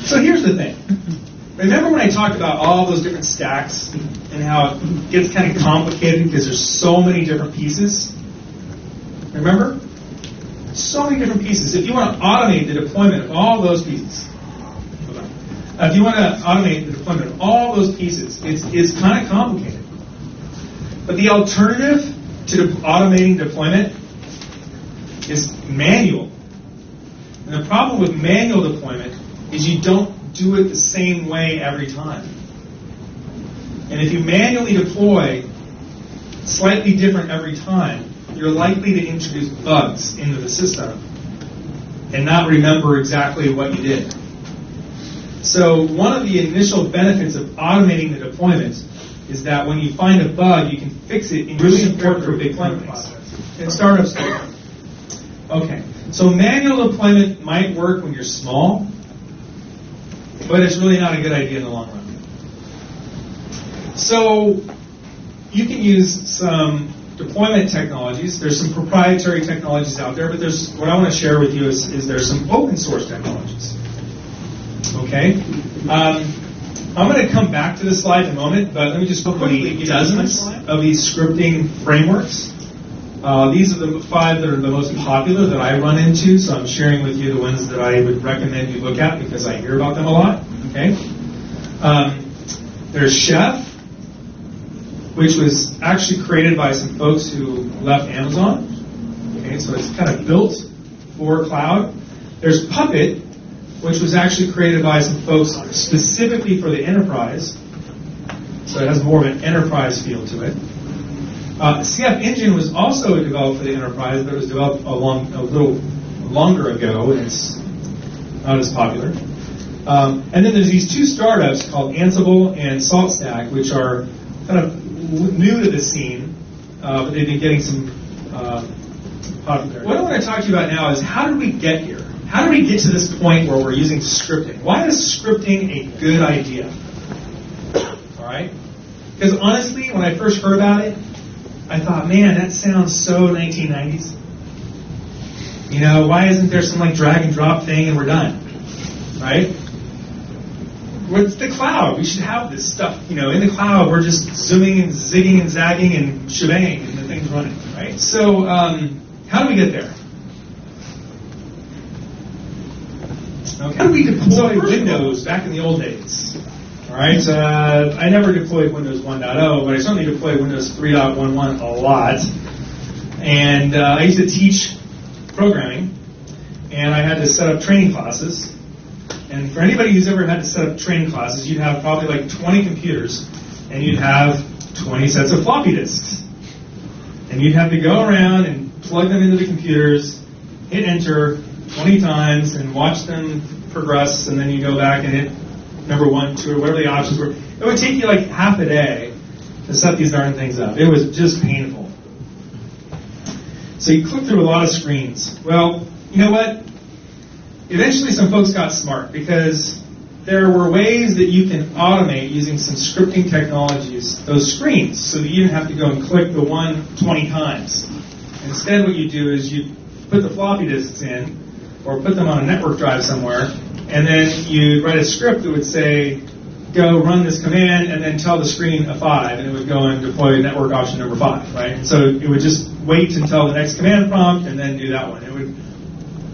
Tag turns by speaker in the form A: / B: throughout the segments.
A: So here's the thing. Remember when I talked about all those different stacks and how it gets kind of complicated because there's so many different pieces? Remember? So many different pieces. If you want to automate the deployment of all those pieces, if you want to automate the deployment of all those pieces, it's kind of complicated. But the alternative to automating deployment is manual. And the problem with manual deployment is you don't do it the same way every time. And if you manually deploy slightly different every time, you're likely to introduce bugs into the system and not remember exactly what you did. So one of the initial benefits of automating the deployment is that when you find a bug, you can fix it in really important for big deployment process. And startups do. Okay, so manual deployment might work when you're small, but it's really not a good idea in the long run. So you can use some deployment technologies. There's some proprietary technologies out there, but what I want to share with you is there's some open source technologies. Okay? I'm going to come back to this slide in a moment, but let me just quickly dozens of these scripting frameworks. These are the 5 that are the most popular that I run into, so I'm sharing with you the ones that I would recommend you look at because I hear about them a lot. Okay? There's Chef, which was actually created by some folks who left Amazon. Okay, so it's kind of built for cloud. There's Puppet, which was actually created by some folks specifically for the enterprise. So it has more of an enterprise feel to it. CF Engine was also developed for the enterprise, but it was developed a little longer ago, and it's not as popular. And then there's these 2 startups called Ansible and SaltStack, which are kind of new to the scene, but they've been getting some popularity. What I want to talk to you about now is how did we get here? How did we get to this point where we're using scripting? Why is scripting a good idea? All right? Because honestly, when I first heard about it, I thought, man, that sounds so 1990s. You know, why isn't there some like drag and drop thing and we're done? Right? What's the cloud? We should have this stuff. You know, in the cloud, we're just zooming and zigging and zagging and shebang, and the thing's running, right? So, how do we get there? Okay. How do we deploy Windows back in the old days? All right. I never deployed Windows 1.0, but I certainly deployed Windows 3.11 a lot. And I used to teach programming, and I had to set up training classes. And for anybody who's ever had to set up training classes, you'd have probably like 20 computers, and you'd have 20 sets of floppy disks. And you'd have to go around and plug them into the computers, hit enter 20 times, and watch them progress, and then you go back and hit number 1, 2, or whatever the options were. It would take you like half a day to set these darn things up. It was just painful. So you click through a lot of screens. Well, you know what? Eventually some folks got smart because there were ways that you can automate using some scripting technologies those screens so that you didn't have to go and click the 20 times. Instead what you do is you put the floppy disks in or put them on a network drive somewhere, and then you write a script that would say, go run this command and then tell the screen a 5, and it would go and deploy network option number 5, right? So it would just wait until the next command prompt and then do that one. It would,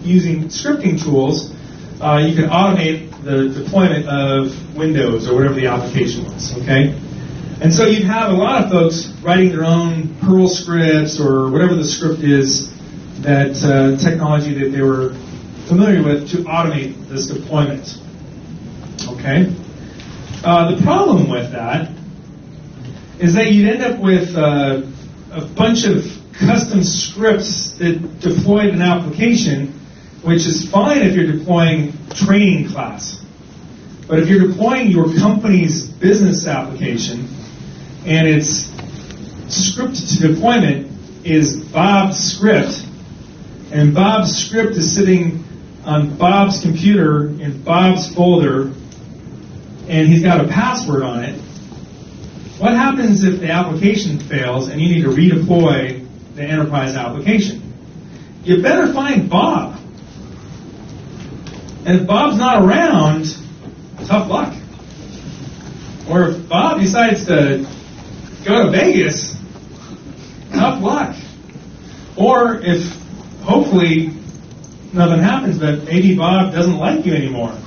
A: using scripting tools, you can automate the deployment of Windows or whatever the application was, okay? And so you'd have a lot of folks writing their own Perl scripts or whatever the script is, that technology that they were familiar with to automate this deployment, okay? The problem with that is that you'd end up with a bunch of custom scripts that deployed an application, which is fine if you're deploying training class. But if you're deploying your company's business application and its script to deployment is Bob's script, and Bob's script is sitting on Bob's computer in Bob's folder, and he's got a password on it, what happens if the application fails and you need to redeploy the enterprise application? You better find Bob. And if Bob's not around, tough luck. Or if Bob decides to go to Vegas, tough luck. Or if, hopefully, nothing happens, but maybe Bob doesn't like you anymore,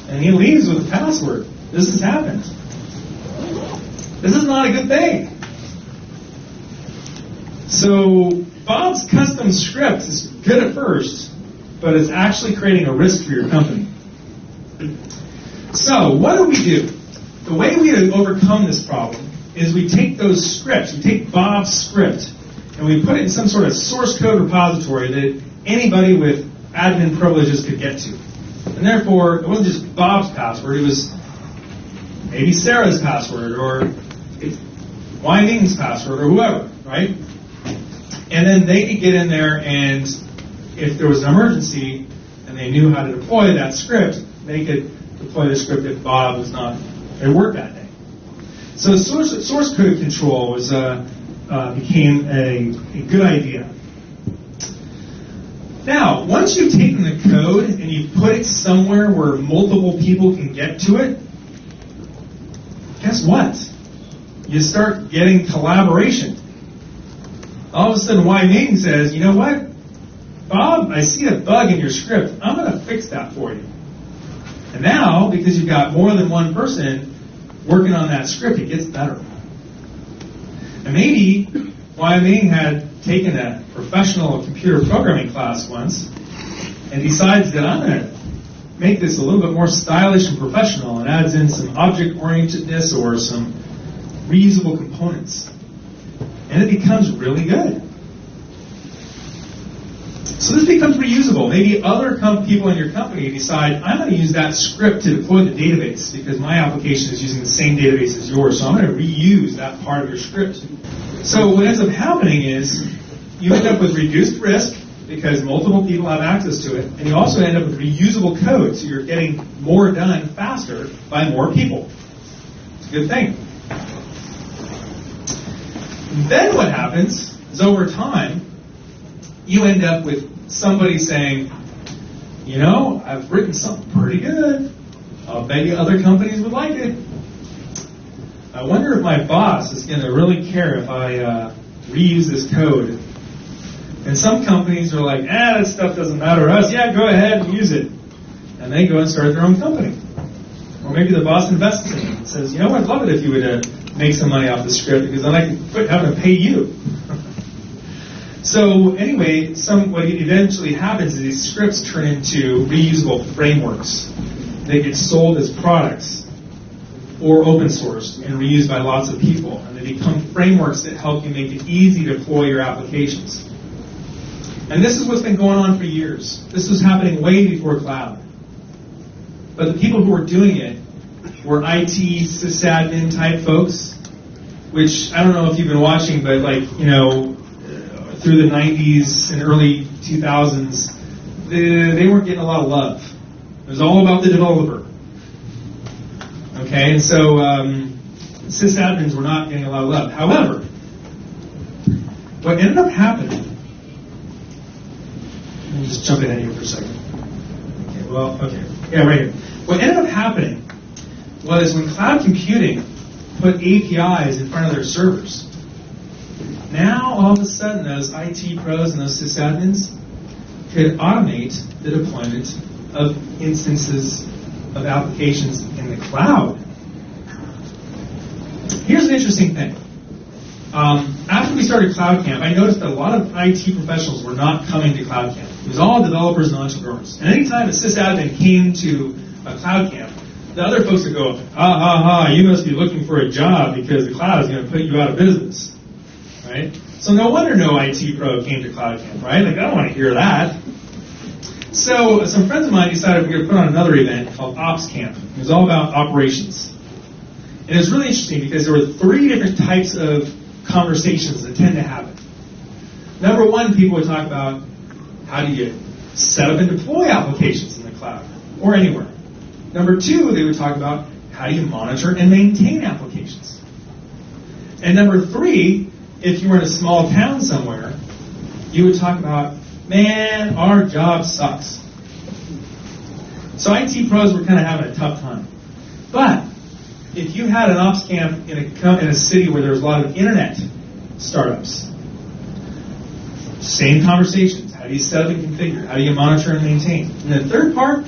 A: and he leaves with a password. This has happened. This is not a good thing. So Bob's custom script is good at first, but it's actually creating a risk for your company. So what do? The way we overcome this problem is we take those scripts, we take Bob's script, and we put it in some sort of source code repository that anybody with admin privileges could get to. And therefore, it wasn't just Bob's password, it was maybe Sarah's password, or Wai-Ming's password, or whoever, right? And then they could get in there, and if there was an emergency, and they knew how to deploy that script, they could deploy the script if Bob was not at work that day. So source code control became a good idea. Now, once you've taken the code and you put it somewhere where multiple people can get to it, guess what? You start getting collaboration. All of a sudden, Wai-Ming says, you know what? Bob, I see a bug in your script. I'm going to fix that for you. And now, because you've got more than one person working on that script, it gets better. And maybe Wai-Ming had taken a professional computer programming class once and decides that I'm going to make this a little bit more stylish and professional, and adds in some object-orientedness or some reusable components. And it becomes really good. So this becomes reusable. Maybe other people in your company decide, I'm going to use that script to deploy the database because my application is using the same database as yours, so I'm going to reuse that part of your script. So what ends up happening is you end up with reduced risk because multiple people have access to it, and you also end up with reusable code, so you're getting more done faster by more people. It's a good thing. Then what happens is over time, you end up with somebody saying, you know, I've written something pretty good. I'll bet you other companies would like it. I wonder if my boss is going to really care if I reuse this code. And some companies are like, that stuff doesn't matter to us. Yeah, go ahead and use it. And they go and start their own company. Or maybe the boss invests in it and says, you know, I'd love it if you would make some money off the script because then I can quit having to pay you. So anyway, what eventually happens is these scripts turn into reusable frameworks. They get sold as products or open sourced and reused by lots of people. And they become frameworks that help you make it easy to deploy your applications. And this is what's been going on for years. This was happening way before cloud. But the people who were doing it were IT sysadmin type folks, which I don't know if you've been watching, but through the 90s and early 2000s, they weren't getting a lot of love. It was all about the developer. Okay, and so sysadmins were not getting a lot of love. However, what ended up happening, let me just jump in here for a second. Right here. What ended up happening was when cloud computing put APIs in front of their servers, now all of a sudden those IT pros and those sysadmins could automate the deployment of instances of applications in the cloud. Here's an interesting thing. After we started Cloud Camp, I noticed that a lot of IT professionals were not coming to Cloud Camp. It was all developers and entrepreneurs. And anytime a sysadmin came to a Cloud Camp, the other folks would go, you must be looking for a job because the cloud is going to put you out of business. Right? So no wonder no IT pro came to Cloud Camp, right? Like, I don't want to hear that. So some friends of mine decided we were going to put on another event called Ops Camp. It was all about operations. And it was really interesting because there were 3 different types of conversations that tend to happen. Number 1, people would talk about how do you set up and deploy applications in the cloud or anywhere. Number 2, they would talk about how do you monitor and maintain applications. And number 3, if you were in a small town somewhere, you would talk about, man, our job sucks. So IT pros were kind of having a tough time. But if you had an ops camp in a city where there was a lot of internet startups, same conversations. How do you set up and configure? How do you monitor and maintain? And the third part,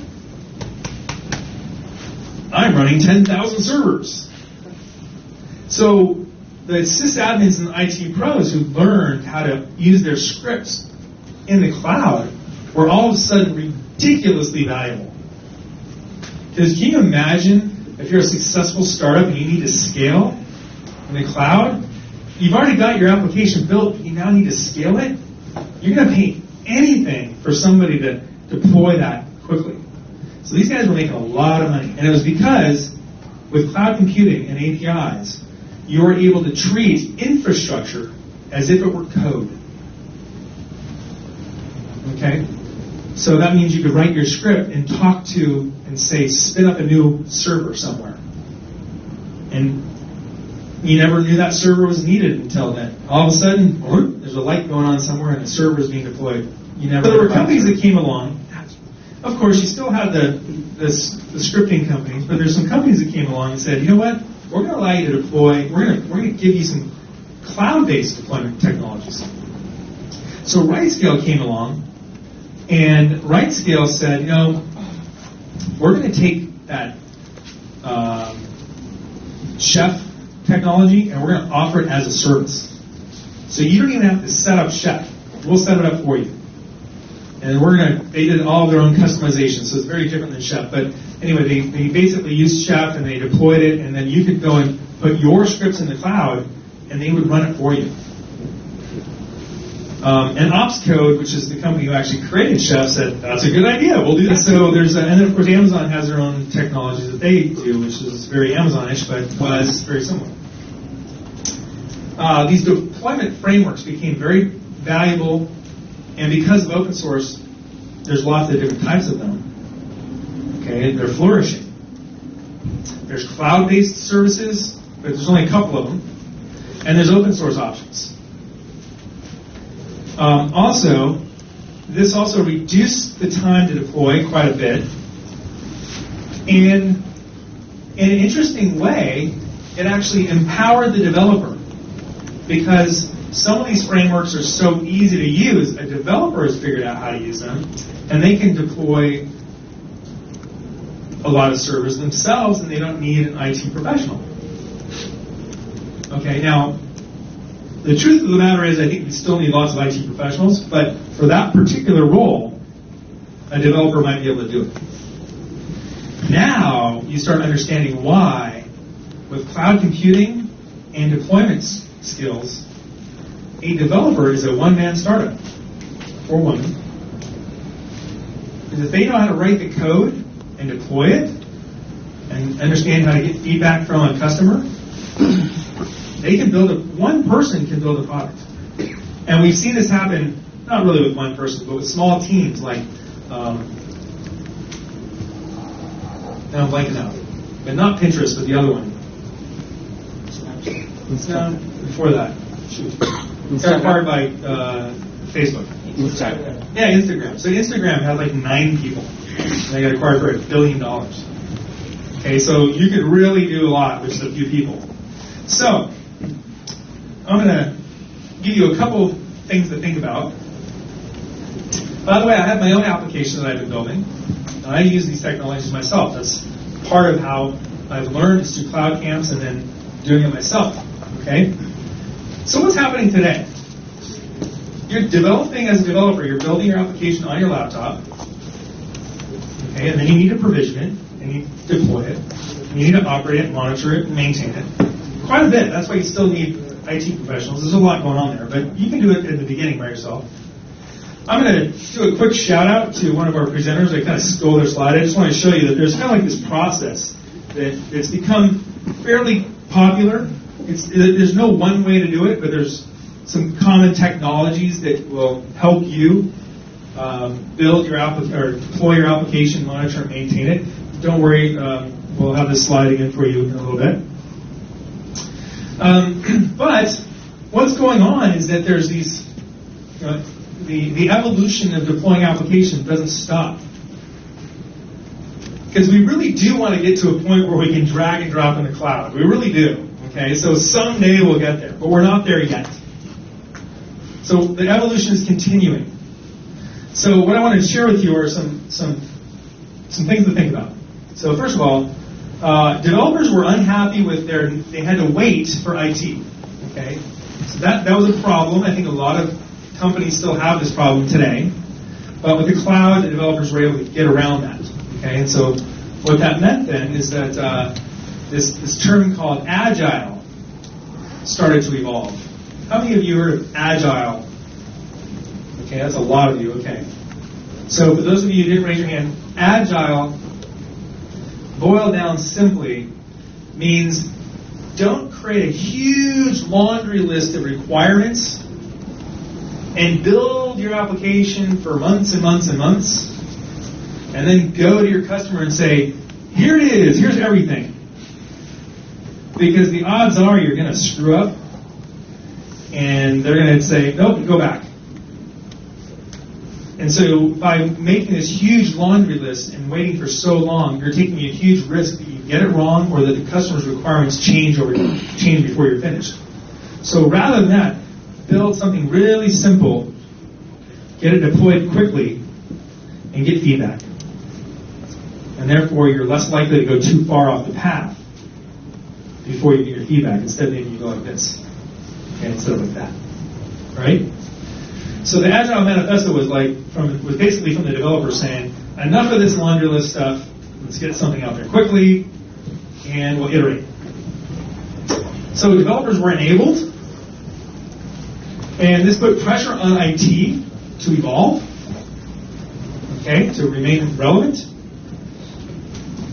A: I'm running 10,000 servers. So the sysadmins and IT pros who learned how to use their scripts in the cloud were all of a sudden ridiculously valuable. Because can you imagine if you're a successful startup and you need to scale in the cloud? You've already got your application built, but you now need to scale it? You're going to pay anything for somebody to deploy that quickly. So these guys were making a lot of money. And it was because with cloud computing and APIs, you were able to treat infrastructure as if it were code. Okay? So that means you could write your script and talk to and say, spin up a new server somewhere. And you never knew that server was needed until then. All of a sudden, there's a light going on somewhere and a server is being deployed. But there were companies that came along. Of course, you still had the scripting companies, but there's some companies that came along and said, you know what? We're going to allow you to deploy. We're going to give you some cloud-based deployment technologies. So RightScale came along, and RightScale said, you know, we're going to take that Chef technology and we're going to offer it as a service. So you don't even have to set up Chef. We'll set it up for you. And they did all their own customization, so it's very different than Chef. But anyway, they basically used Chef and they deployed it, and then you could go and put your scripts in the cloud, and they would run it for you. And OpsCode, which is the company who actually created Chef, said, that's a good idea, we'll do that. So and then of course Amazon has their own technologies that they do, which is very Amazon-ish, but was very similar. These deployment frameworks became very valuable. And because of open source, there's lots of different types of them. Okay, they're flourishing. There's cloud-based services, but there's only a couple of them. And there's open source options. This also reduced the time to deploy quite a bit. And in an interesting way, it actually empowered the developer. Because some of these frameworks are so easy to use, a developer has figured out how to use them, and they can deploy a lot of servers themselves, and they don't need an IT professional. Okay, now, the truth of the matter is I think we still need lots of IT professionals, but for that particular role, a developer might be able to do it. Now, you start understanding why, with cloud computing and deployment skills, a developer is a one-man startup, or woman. Because if they know how to write the code and deploy it, and understand how to get feedback from a customer, they can one person can build a product. And we've seen this happen, not really with one person, but with small teams like, now I'm blanking out, but not Pinterest, but the other one. No, before that. Shoot. Got acquired by Facebook.
B: Instagram.
A: Yeah, Instagram. So Instagram had like 9 people. They got acquired for $1 billion. Okay, so you could really do a lot with just a few people. So I'm going to give you a couple things to think about. By the way, I have my own application that I've been building. And I use these technologies myself. That's part of how I've learned is through cloud camps and then doing it myself. Okay? So what's happening today? You're developing as a developer. You're building your application on your laptop. Okay, and then you need to provision it, and you deploy it. And you need to operate it, monitor it, and maintain it. Quite a bit. That's why you still need IT professionals. There's a lot going on there, but you can do it at the beginning by yourself. I'm going to do a quick shout out to one of our presenters. I kind of stole their slide. I just want to show you that there's kind of like this process that's become fairly popular. There's no one way to do it, but there's some common technologies that will help you build your or deploy your application, monitor and maintain it. Don't worry, we'll have this slide again for you in a little bit. But what's going on is that there's these, the evolution of deploying applications doesn't stop. Because we really do want to get to a point where we can drag and drop in the cloud. We really do. Okay, so someday we'll get there, but we're not there yet. So the evolution is continuing. So what I wanted to share with you are some things to think about. So first of all, developers were unhappy with they had to wait for IT. Okay, so that was a problem. I think a lot of companies still have this problem today. But with the cloud, the developers were able to get around that. Okay, and so what that meant then is that this term called agile started to evolve. How many of you heard of agile? Okay, that's a lot of you. Okay, so for those of you who didn't raise your hand, agile, boiled down simply, means don't create a huge laundry list of requirements and build your application for months and months and months, and then go to your customer and say, here it is, here's everything. Because the odds are you're going to screw up, and they're going to say, nope, go back. And so by making this huge laundry list and waiting for so long, you're taking a huge risk that you get it wrong or that the customer's requirements change before you're finished. So rather than that, build something really simple, get it deployed quickly, and get feedback. And therefore, you're less likely to go too far off the path before you get your feedback. Instead, maybe you go like this, okay, instead of like that, right? So the Agile Manifesto was basically from the developers saying, enough of this laundry list stuff, let's get something out there quickly, and we'll iterate. So developers were enabled, and this put pressure on IT to evolve, okay, to remain relevant.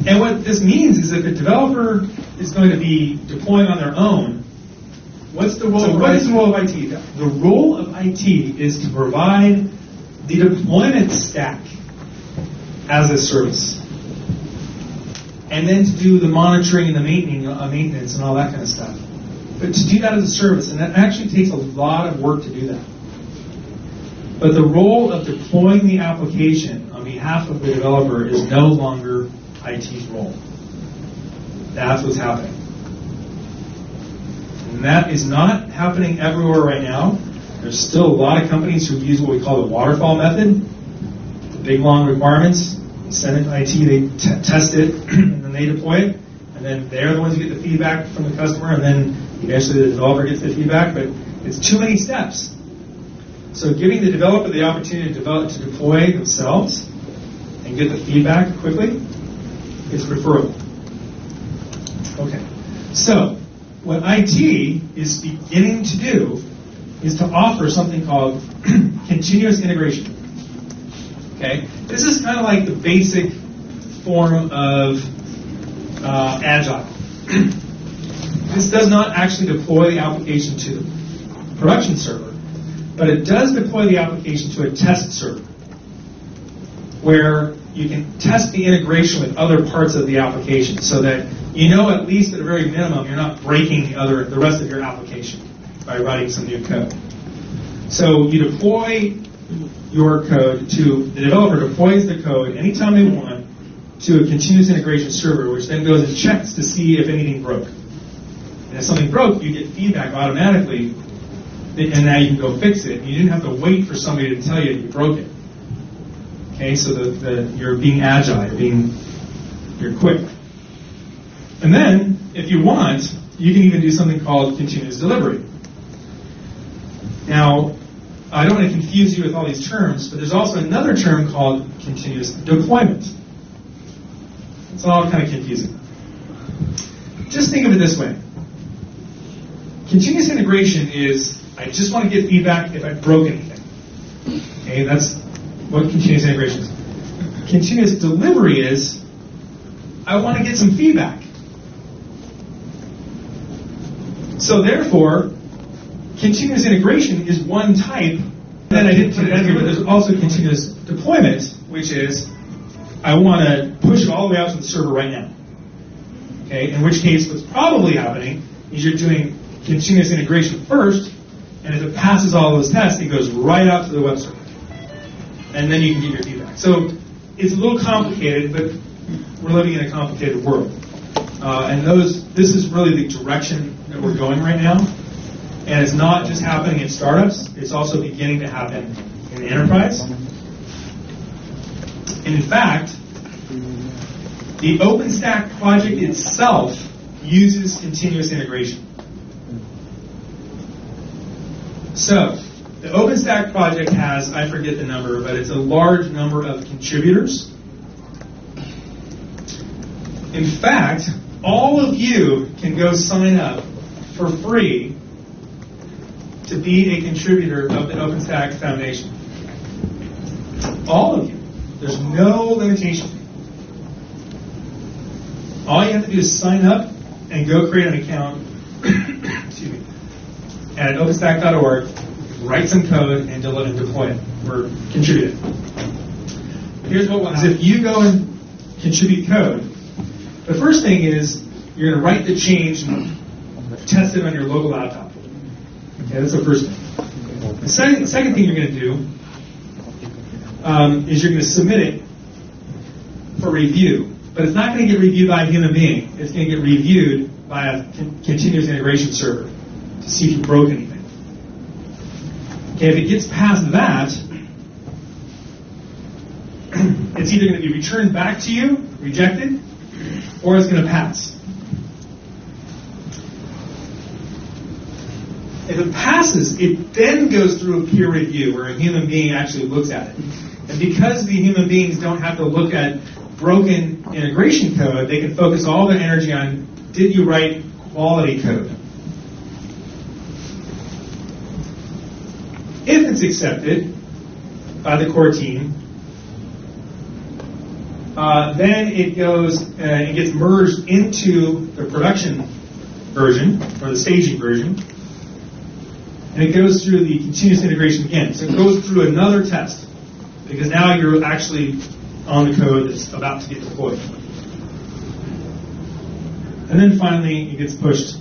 A: And what this means is if a developer is going to be deploying on their own, what's the role? So what is the role of IT? The role of IT is to provide the deployment stack as a service, and then to do the monitoring and the maintenance and all that kind of stuff. But to do that as a service, and that actually takes a lot of work to do that. But the role of deploying the application on behalf of the developer is no longer IT's role. That's what's happening. And that is not happening everywhere right now. There's still a lot of companies who use what we call the waterfall method. The big, long requirements. You send it to IT, they test it, and then they deploy it. And then they're the ones who get the feedback from the customer, and then eventually the developer gets the feedback. But it's too many steps. So giving the developer the opportunity to deploy themselves and get the feedback quickly is preferable. Okay. So what IT is beginning to do is to offer something called continuous integration. Okay? This is kind of like the basic form of Agile. This does not actually deploy the application to the production server, but it does deploy the application to a test server where you can test the integration with other parts of the application so that you know at least at a very minimum you're not breaking the rest of your application by writing some new code. So you deploy your code the developer deploys the code anytime they want to a continuous integration server, which then goes and checks to see if anything broke. And if something broke, you get feedback automatically, and now you can go fix it. You didn't have to wait for somebody to tell you that you broke it. Okay, so you're being agile, you're quick. And then, if you want, you can even do something called continuous delivery. Now, I don't want to confuse you with all these terms, but there's also another term called continuous deployment. It's all kind of confusing. Just think of it this way. Continuous integration is, I just want to get feedback if I broke anything. Okay, that's what continuous integration is. Continuous delivery is, I want to get some feedback. So therefore, continuous integration is one type. Then I didn't put it in here, but there's also continuous deployment, which is, I want to push it all the way out to the server right now. Okay, in which case what's probably happening is you're doing continuous integration first, and if it passes all those tests, it goes right out to the web server. And then you can get your feedback. So it's a little complicated, but we're living in a complicated world. This is really the direction that we're going right now. And it's not just happening in startups, it's also beginning to happen in the enterprise. And in fact, the OpenStack project itself uses continuous integration. So, the OpenStack project has, I forget the number, but it's a large number of contributors. In fact, all of you can go sign up for free to be a contributor of the OpenStack Foundation. All of you. There's no limitation. All you have to do is sign up and go create an account excuse me, at openstack.org, write some code, and deploy it, or contribute it. Here's what will happen. If you go and contribute code, the first thing is you're going to write the change and test it on your local laptop. Okay, that's the first thing. The second thing you're going to do is you're going to submit it for review. But it's not going to get reviewed by a human being. It's going to get reviewed by a continuous integration server to see if you broke anything. Okay, if it gets past that, it's either going to be returned back to you, rejected, or it's going to pass. If it passes, it then goes through a peer review where a human being actually looks at it. And because the human beings don't have to look at broken integration code, they can focus all their energy on, did you write quality code? If it's accepted by the core team, then it goes, it gets merged into the production version, or the staging version, and it goes through the continuous integration again. So it goes through another test, because now you're actually on the code that's about to get deployed. And then finally, it gets pushed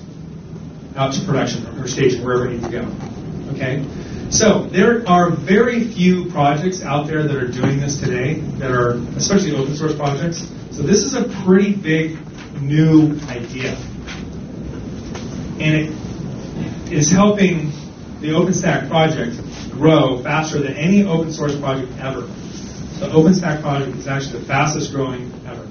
A: out to production or staging, wherever it needs to go. Okay? So there are very few projects out there that are doing this today, that are especially open source projects. So this is a pretty big new idea. And it is helping the OpenStack project grow faster than any open source project ever. The OpenStack project is actually the fastest growing ever.